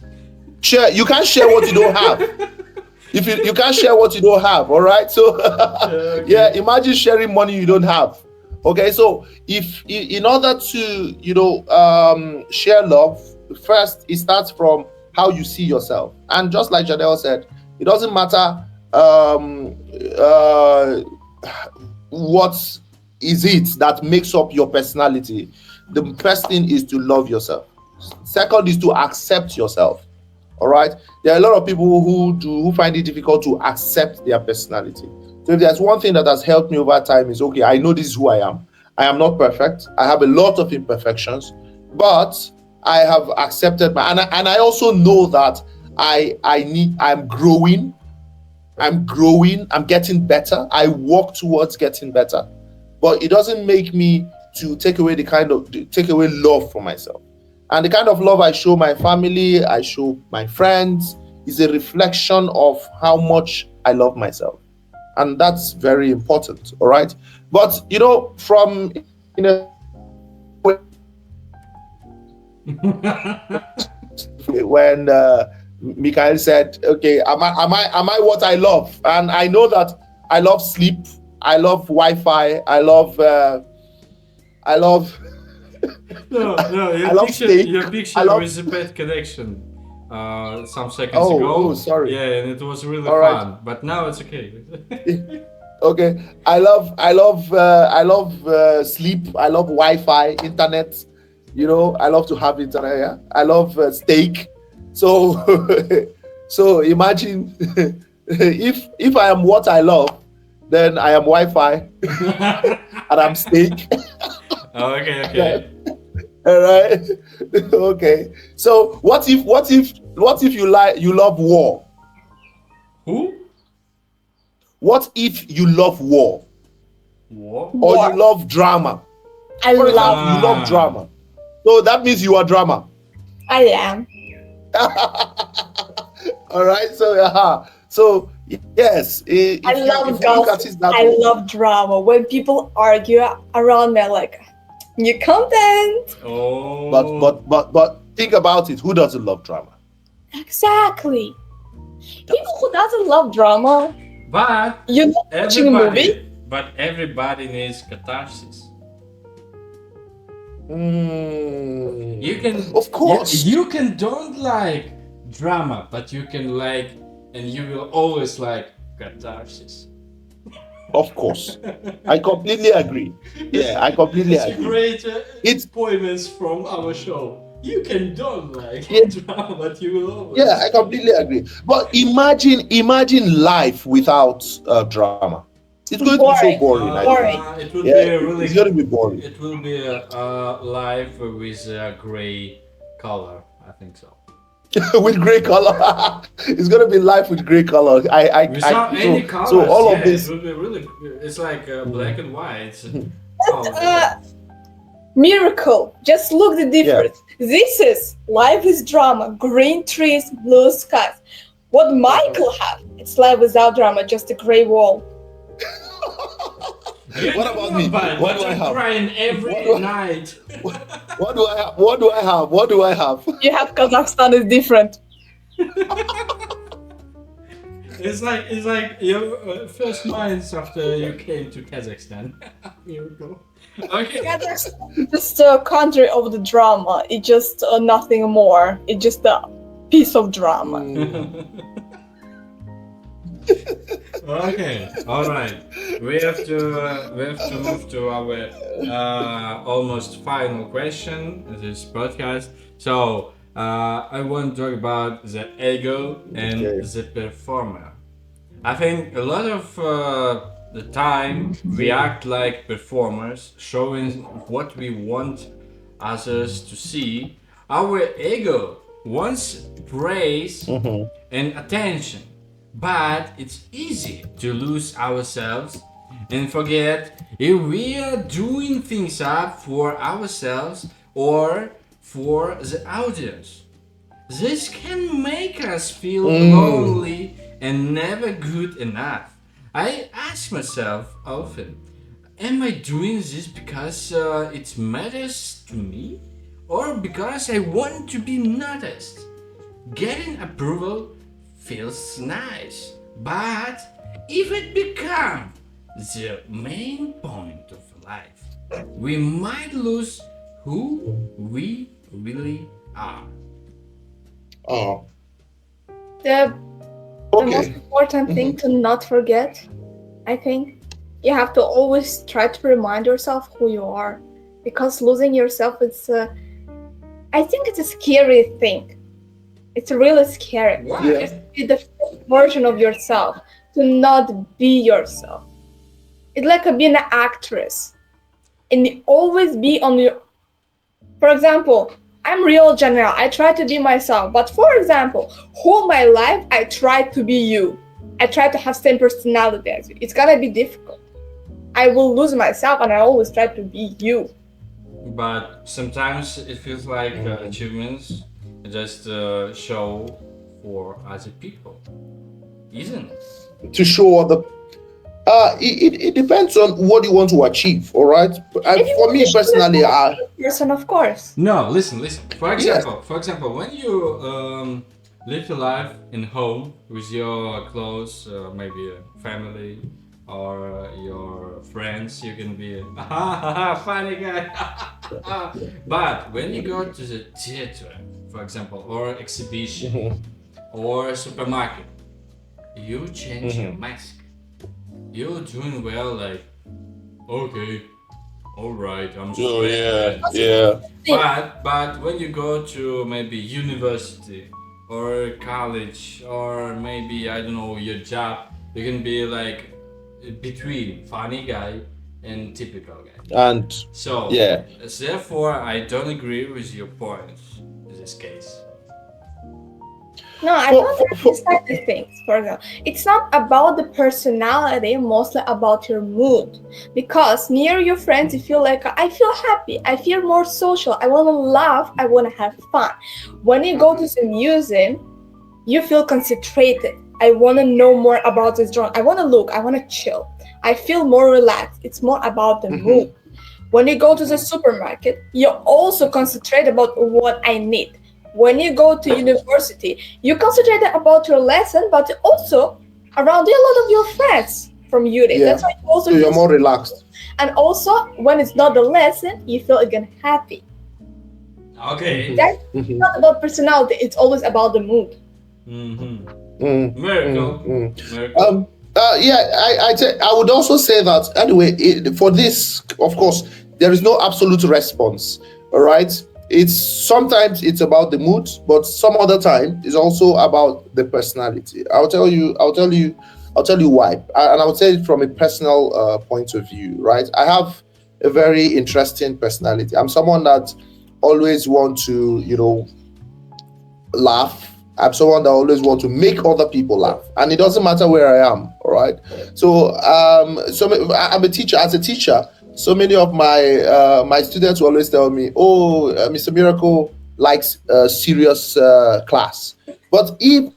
You can't share what you don't have. If you can't share what you don't have. All right, so yeah, Okay. imagine sharing money you don't have, Okay, so if in order to share love, first it starts from how you see yourself, and just like Janelle said, it doesn't matter uh, what is it that makes up your personality. The first thing is to love yourself. Second is to accept yourself. All right, there are a lot of people who find it difficult to accept their personality. So if there's one thing that has helped me over time is, okay, I know this is who I am. I am not perfect. I have a lot of imperfections, but I have accepted and I also know that I'm growing. I'm getting better. I work towards getting better, but it doesn't make me to take away love for myself. And the kind of love I show my family, I show my friends, is a reflection of how much I love myself. And that's very important. All right. But from when Mikhail said, okay, am I what I love? And I know that I love sleep, I love Wi-Fi, I love No, I love steak. your picture I love was a bad connection some seconds ago. oh, sorry. Yeah, and it was really All right. fun, but now it's okay. Okay, I love sleep, I love Wi-Fi, internet. I love to have internet. Yeah, I love steak. So so imagine if I am what I love, then I am Wi-Fi and I'm steak. Okay. All right. Okay. So what if you love war? Who? What if you love war War? or War. you love drama? I For example, love. you love drama. So that means you are drama. I am. All right. So yes, I love if you look at it that I way. love drama. When people argue around me, I'm like, you content. Oh. But think about it. Who doesn't love drama? Exactly. People who doesn't love drama, But you're not watching a movie. everybody needs catharsis. Mm, You can, of course. you can don't like drama, but you can like, and you will always like catharsis. Of course. I completely agree. Yeah, I completely It's a agree. great It's poems from our show. You can don't like Yeah. drama, but you will always. Yeah, I completely agree. But imagine life without drama. It's going to be so boring. I think. It will Yeah, be a really. it's going to be boring. It will be a life with a gray color. I think so. With gray color. It's going to be life with gray color. Without any colors. So all yeah, of this. It will be really. It's like black and white. Miracle. Just look the difference. This is life is drama. Green trees, blue skies. What Michael have? It's life without drama, just a gray wall. What about me? What do I have? Crying every night. What do I have? What do I have? What do I have? You have Kazakhstan is different. It's like your first months after you came to Kazakhstan. Here we go. Okay. Kazakhstan is just a country of the drama. It's just nothing more. It's just a piece of drama. Okay. All right. We have to move to our almost final question of this podcast. So I want to talk about the ego and the performer. I think a lot of the time we act like performers, showing what we want others to see. Our ego wants praise and attention, but it's easy to lose ourselves and forget if we are doing things up for ourselves or for the audience. This can make us feel lonely and never good enough. I ask myself often, am I doing this because it matters to me or because I want to be noticed? Getting approval feels nice, but if it becomes the main point of life, we might lose who we really are. Oh, The most okay. important thing to not forget, I think, you have to always try to remind yourself who you are, because losing yourself is, I think it's a scary thing. It's really scary. Yeah. Why? Just be the first version of yourself, to not be yourself. It's like being an actress, and you always be on your. For example, I'm real Janelle. I try to be myself. But for example, whole my life I try to be you. I try to have same personality as you. It's gonna be difficult. I will lose myself, and I always try to be you. But sometimes it feels like achievements just show for other people, isn't it? To show other. It depends on what you want to achieve. All right. If you For want to me show personally, yourself as a person, of course. No, listen, listen. yes. For example, when you live your life in home with your close, maybe a family or your friends, you can be a funny guy. But when you go to the theater, for example, or exhibition or supermarket, you change your mask. You're doing well, like okay, all right, I'm Oh yeah, sweating. yeah. But when you go to maybe university or college or maybe I don't know your job, you can be like between funny guy and typical guy. And So yeah. therefore, I don't agree with your points in this case. No, I For, don't for, for, understand these things. For example, it's not about the personality, mostly about your mood. Because near your friends, you feel like I feel happy, I feel more social, I want to laugh, I want to have fun. When you go to the museum, you feel concentrated. I want to know more about this drawing. I want to look. I want to chill. I feel more relaxed. It's more about the mood. When you go to the supermarket, you also concentrate about what I need. When you go to university, you concentrate about your lesson, but also around a lot of your friends from uni. yeah. That's why you also So you're feel. more relaxed. And also, when it's not the lesson, you feel again happy. Okay. That's not about personality. It's always about the mood. Mm-hmm. Mm, Miracle. Miracle. Yeah, I would also say that anyway. For this, of course, there is no absolute response. All right, it's sometimes it's about the mood, but some other time it's also about the personality. I'll tell you. I'll tell you why, and I'll tell it from a personal point of view. Right, I have a very interesting personality. I'm someone that always want to, laugh. I'm someone that always want to make other people laugh, and it doesn't matter where I am. All right. I'm a teacher. As a teacher, so many of my students will always tell me, "Oh, Mr. Miracle likes serious class," but even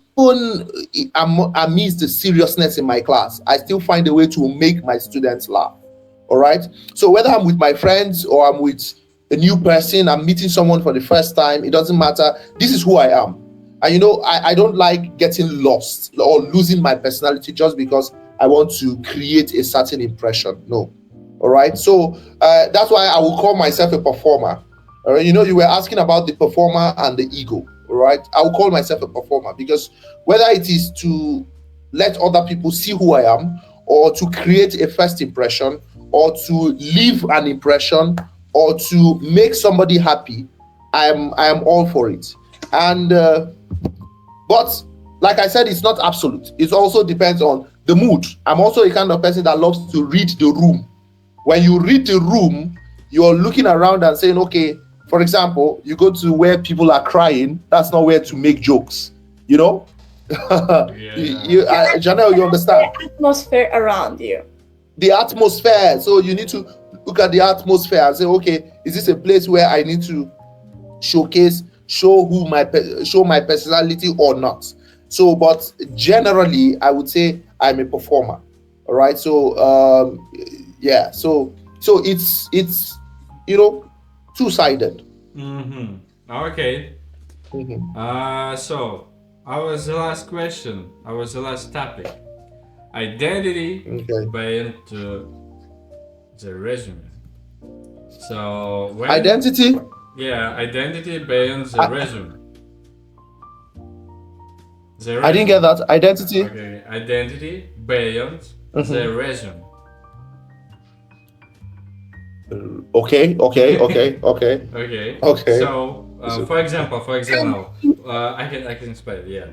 amidst the seriousness in my class, I still find a way to make my students laugh. All right. So whether I'm with my friends or I'm with a new person, I'm meeting someone for the first time, it doesn't matter. This is who I am. And I don't like getting lost or losing my personality just because I want to create a certain impression. No. All right. So that's why I will call myself a performer. All right. You were asking about the performer and the ego. All right. I will call myself a performer because whether it is to let other people see who I am, or to create a first impression, or to leave an impression, or to make somebody happy, I am all for it. And but like I said, it's not absolute. It also depends on the mood. I'm also a kind of person that loves to read the room. When you read the room, you're looking around and saying, okay, for example, you go to where people are crying, that's not where to make jokes, you know? Janelle, you understand? The atmosphere around you. The atmosphere. So you need to look at the atmosphere and say, okay, is this a place where I need to showcase, show my personality or not? So, but generally, I would say I'm a performer. All right. So, yeah. So it's two-sided. Mm-hmm. Okay. So, our the last question. Our the last topic. Identity Okay. by into the resume. So when Identity. yeah, identity beyond the I, resume. The I didn't get resume. that. Identity. Okay, identity beyond the Mhm. resume. Okay, okay, okay, okay, Okay. okay. So, So, for example, I can explain. Yeah.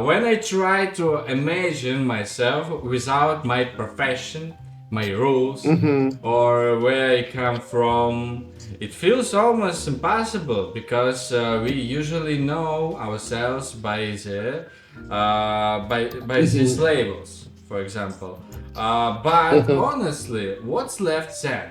When I try to imagine myself without my profession, my rules, mhm, or where I come from, it feels almost impossible because we usually know ourselves by these mhm, labels. For example, but mhm, honestly, what's left then?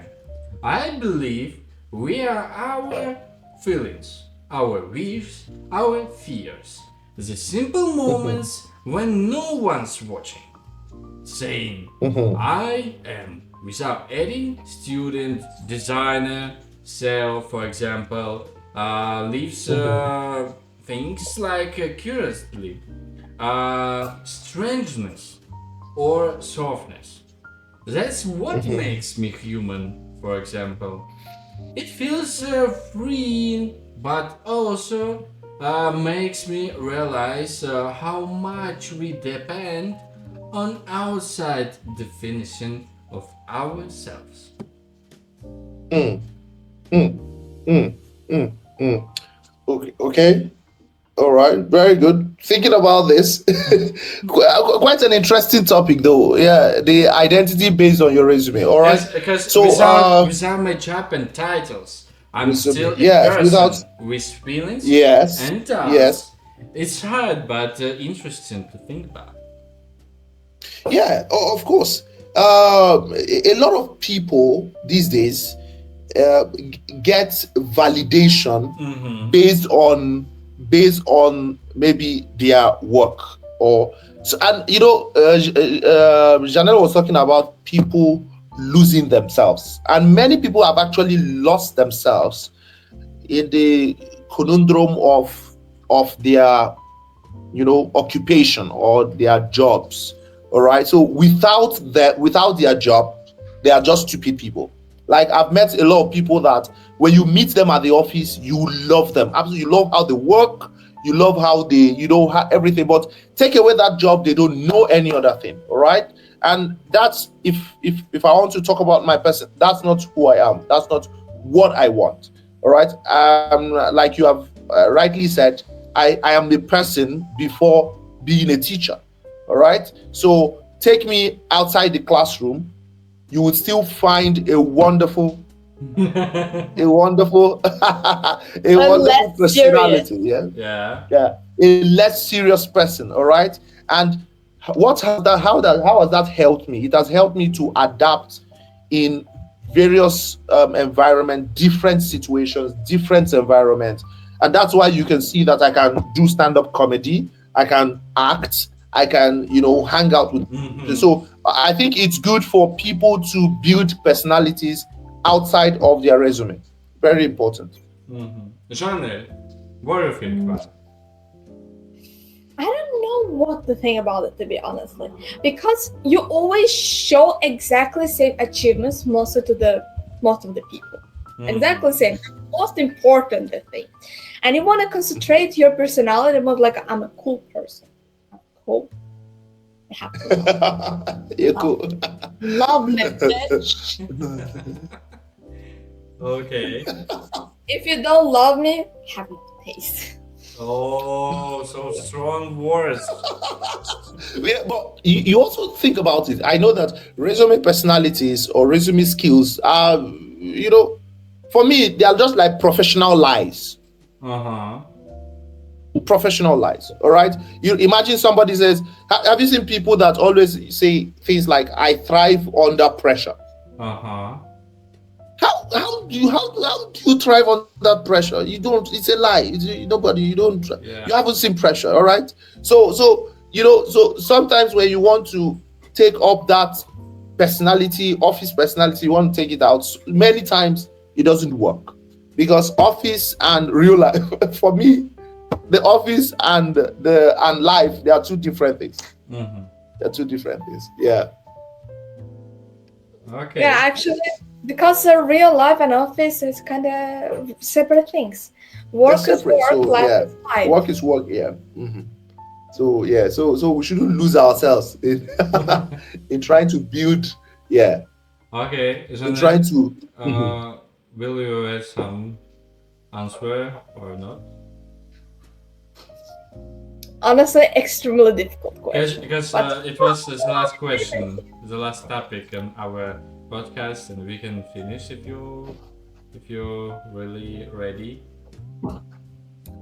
I believe we are our feelings, our wishes, our fears. The simple mhm, moments when no one's watching. Saying, mhm, I am, without adding student, designer, self, for example, leaves mhm, things like curiosity, strangeness, or softness. That's what mhm, makes me human, for example. It feels freeing, but also makes me realize how much we depend on outside definition of ourselves. mm, mm, mm, mm, mm. Okay, okay. All right, very good. Thinking about this, quite an interesting topic, though. Yeah, the identity based on your resume. All right. Because So, without my job and titles, I'm resume. still a Yes, without. person with feelings Yes, and yes, thoughts. It's hard but interesting to think about. yeah. Of course. A lot of people these days get validation Mm-hmm. based on maybe their work or so. And Janelle was talking about people losing themselves, and many people have actually lost themselves in the conundrum of their occupation or their jobs. All right, so without their job, they are just stupid people. Like, I've met a lot of people that when you meet them at the office, you love them absolutely. You love how they work, you love how they everything, but take away that job, they don't know any other thing. All right, and that's, if I want to talk about my person, that's not who I am, that's not what I want. All right, like you have rightly said, I am the person before being a teacher. All right. So take me outside the classroom, you would still find a wonderful, a But wonderful less serious. personality. Yeah. Yeah. Yeah. A less serious person. All right. And how has that helped me? It has helped me to adapt in various environment, different situations, different environments. And that's why you can see that I can do stand-up comedy, I can act, I can hang out with people. Mm-hmm. So I think it's good for people to build personalities outside of their resume. Very important. Mm-hmm. Janelle, what do you think about it? I don't know what to think about it, to be honestly, because you always show exactly same achievements most of the people. Mm-hmm. Exactly same. Most important thing, and you want to concentrate your personality about like I'm a cool person. I'm cool. You have to You're love, cool. love me, bitch. Okay. If you don't love me, you have no taste. Oh, so strong words. Yeah, but you also think about it. I know that resume personalities or resume skills are, for me, they are just like professional lies. Uh-huh. Professional lies. All right. You imagine somebody says, Have you seen people that always say things like, I thrive under pressure? Uh-huh. How do you thrive under pressure? You don't. It's a lie. Nobody. You don't. You Yeah. haven't seen pressure. All right. So sometimes when you want to take up that personality, office personality, you want to take it out. Many times it doesn't work because office and real life. For me, the office and life, they are two different things. Mm-hmm. They're two different things. Yeah. Yeah, Okay. actually, Because real life and office is kind of separate things. They're Work is separate. work, So life yeah, is life. work is work. Yeah. So yeah, so we shouldn't lose ourselves in in trying to build. Yeah, Okay, in Janel, trying to. will you have some answer or not? Honestly, extremely difficult question. Because But it was the last question, the last topic on our podcast, and we can finish if you're really ready.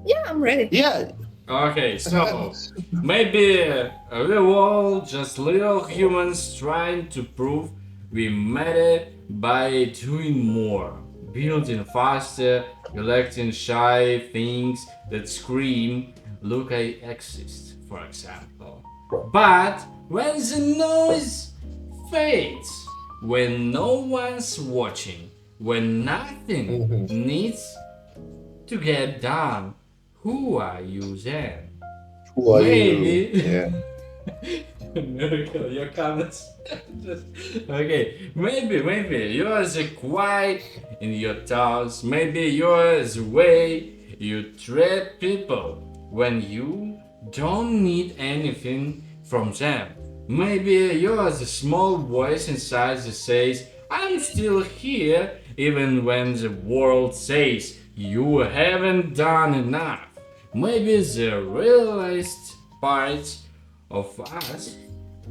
yeah, I'm ready. Yeah. Okay, so maybe we're all just little humans trying to prove we made it by doing more, building faster, collecting shy things that scream, "Look, I exist," for example. But when the noise fades, when no one's watching, when nothing needs to get done, who are you then? Who are you? Maybe. Yeah. Miracle, your comments. Okay, maybe you're the quiet in your thoughts. Maybe you're the way you treat people when you don't need anything from them. Maybe you're the small voice inside that says, "I'm still here," even when the world says you haven't done enough. Maybe the realist parts of us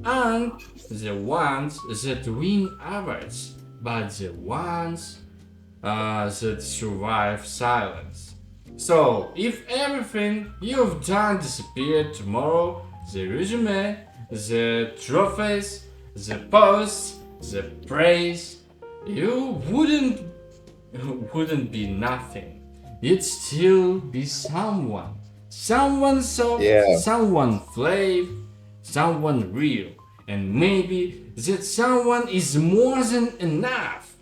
aren't the ones that win awards, but the ones that survive silence. So, if everything you've done disappeared tomorrow, the resume, the trophies, the posts, the praise, you wouldn't be nothing. You'd still be someone. Someone soft, Yeah. someone flave, someone real. And maybe that someone is more than enough.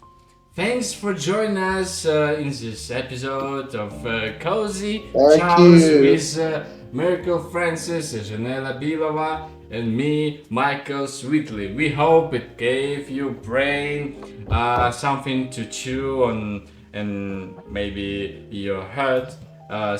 Thanks for joining us in this episode of Cozy Thank Chaos you. with Miracle Francis, Janel Abilova, and me, Michael Swetly. We hope it gave you brain something to chew on, and maybe your heart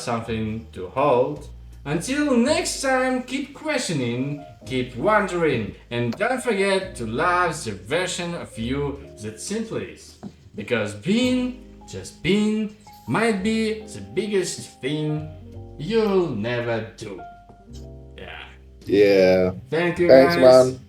something to hold. Until next time, keep questioning, keep wondering, and don't forget to love the version of you that simply is. Because being, just being, might be the biggest thing you'll never do. Yeah. Yeah. Thank you Thanks, guys. man.